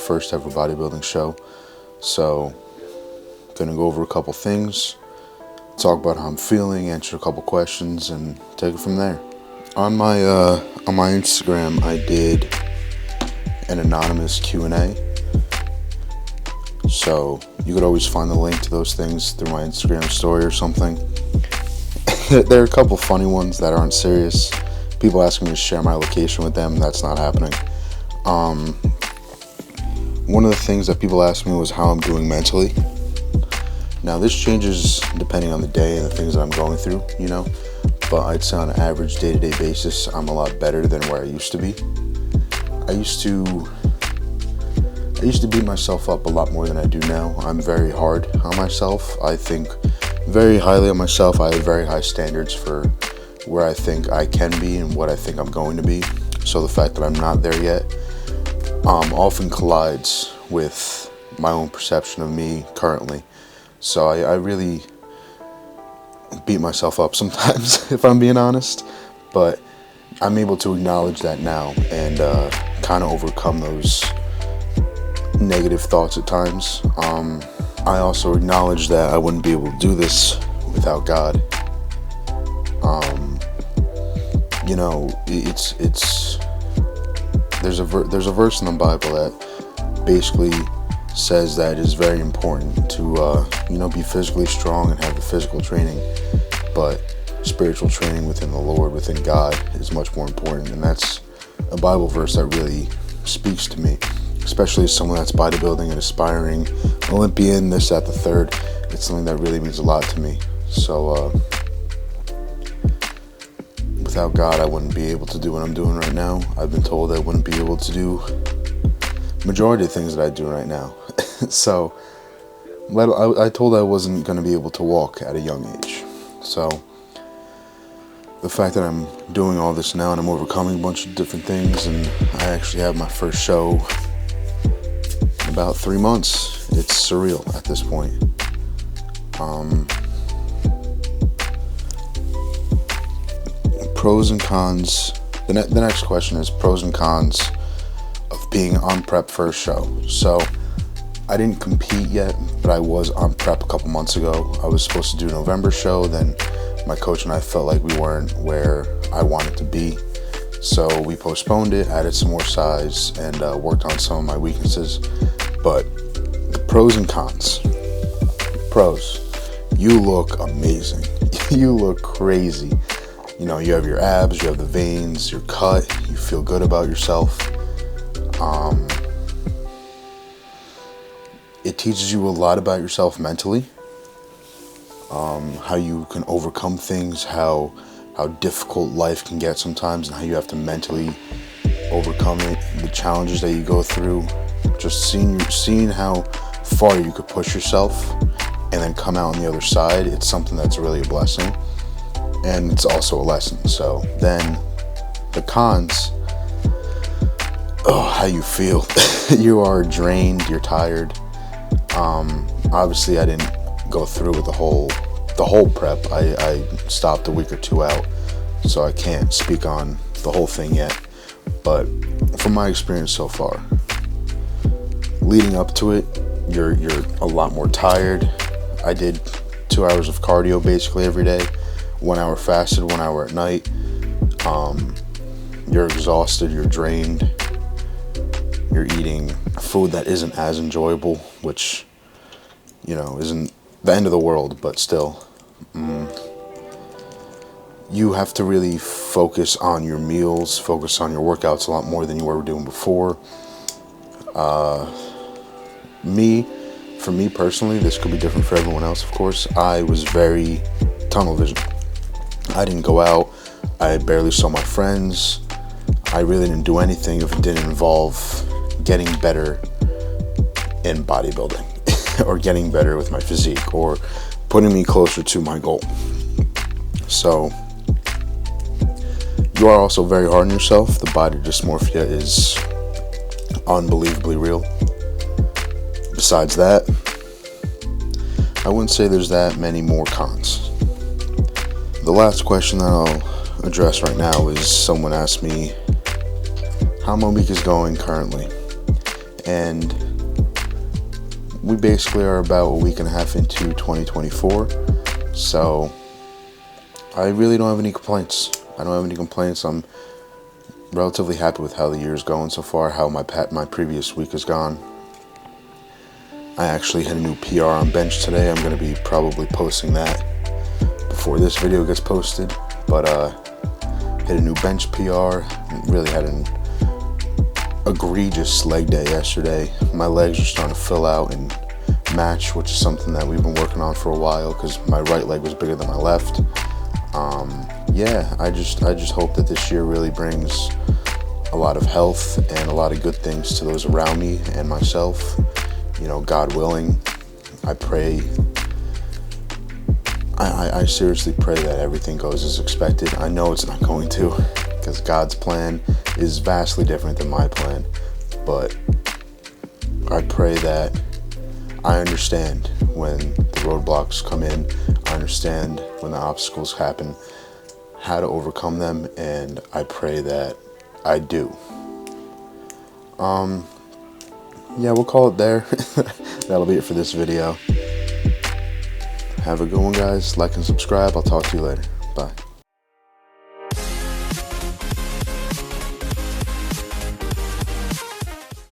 first ever bodybuilding show. So, gonna go over a couple things, talk about how I'm feeling, answer a couple questions, and take it from there. On my Instagram, I did an anonymous Q&A. So you could always find the link to those things through my Instagram story or something. There are a couple funny ones that aren't serious. People asking me to share my location with them. That's not happening. One of the things that people asked me was how I'm doing mentally. Now this changes depending on the day and the things that I'm going through, but I'd say on an average day-to-day basis, I'm a lot better than where I used to be. I used to beat myself up a lot more than I do now. I'm very hard on myself. I think very highly of myself. I have very high standards for where I think I can be and what I think I'm going to be. So the fact that I'm not there yet often collides with my own perception of me currently. So I really beat myself up sometimes, if I'm being honest. But I'm able to acknowledge that now and kind of overcome those negative thoughts at times. I also acknowledge that I wouldn't be able to do this without God. It's there's a verse in the Bible that basically says that it is very important to be physically strong and have the physical training, but spiritual training within the Lord, within God, is much more important. And that's a Bible verse that really speaks to me, especially as someone that's bodybuilding and aspiring Olympian, this, that, the third. It's something that really means a lot to me. So without God, I wouldn't be able to do what I'm doing right now. I've been told I wouldn't be able to do majority of things that I do right now. So I told I wasn't going to be able to walk at a young age. So the fact that I'm doing all this now and I'm overcoming a bunch of different things, and I actually have my first show in about 3 months, it's surreal at this point. Pros and cons. The next question is pros and cons of being on prep for a show. So I didn't compete yet, but I was on prep a couple months ago. I was supposed to do a November show, then my coach and I felt like we weren't where I wanted to be. So we postponed it, added some more size, and worked on some of my weaknesses. But the pros and cons. Pros. You look amazing. You look crazy. You have your abs, you have the veins, you're cut, you feel good about yourself. It teaches you a lot about yourself mentally. How you can overcome things, how difficult life can get sometimes, and how you have to mentally overcome it, the challenges that you go through. Just seeing how far you could push yourself and then come out on the other side, it's something that's really a blessing. And it's also a lesson. So then the cons, how you feel. You are drained, you're tired. Obviously I didn't go through with the whole prep. I stopped a week or two out, so I can't speak on the whole thing yet. But from my experience so far, leading up to it, you're a lot more tired. I did 2 hours of cardio basically every day, 1 hour fasted, 1 hour at night. You're exhausted, you're drained. You're eating food that isn't as enjoyable, which, isn't the end of the world, but still. You have to really focus on your meals, focus on your workouts a lot more than you were doing before. For me personally, this could be different for everyone else, of course. I was very tunnel vision. I didn't go out. I barely saw my friends. I really didn't do anything if it didn't involve getting better in bodybuilding or getting better with my physique or putting me closer to my goal. So you are also very hard on yourself. The body dysmorphia is unbelievably real. Besides that, I wouldn't say there's that many more cons. The last question that I'll address right now is someone asked me how my week is going currently. and we basically are about a week and a half into 2024. So I really don't have any complaints. I'm relatively happy with how the year is going so far, how my previous week has gone. I actually hit a new PR on bench today. I'm going to be probably posting that before this video gets posted. But hit a new bench PR. Really had an egregious leg day yesterday. My legs are starting to fill out and match, which is something that we've been working on for a while because my right leg was bigger than my left. I just hope that this year really brings a lot of health and a lot of good things to those around me and myself. You know, God willing, I pray. I seriously pray that everything goes as expected. I know it's not going to, because God's plan is vastly different than my plan. But I pray that I understand when the roadblocks come in. I understand when the obstacles happen, how to overcome them, and I pray that I do. We'll call it there. That'll be it for this video. Have a good one, guys. Like and subscribe. I'll talk to you later.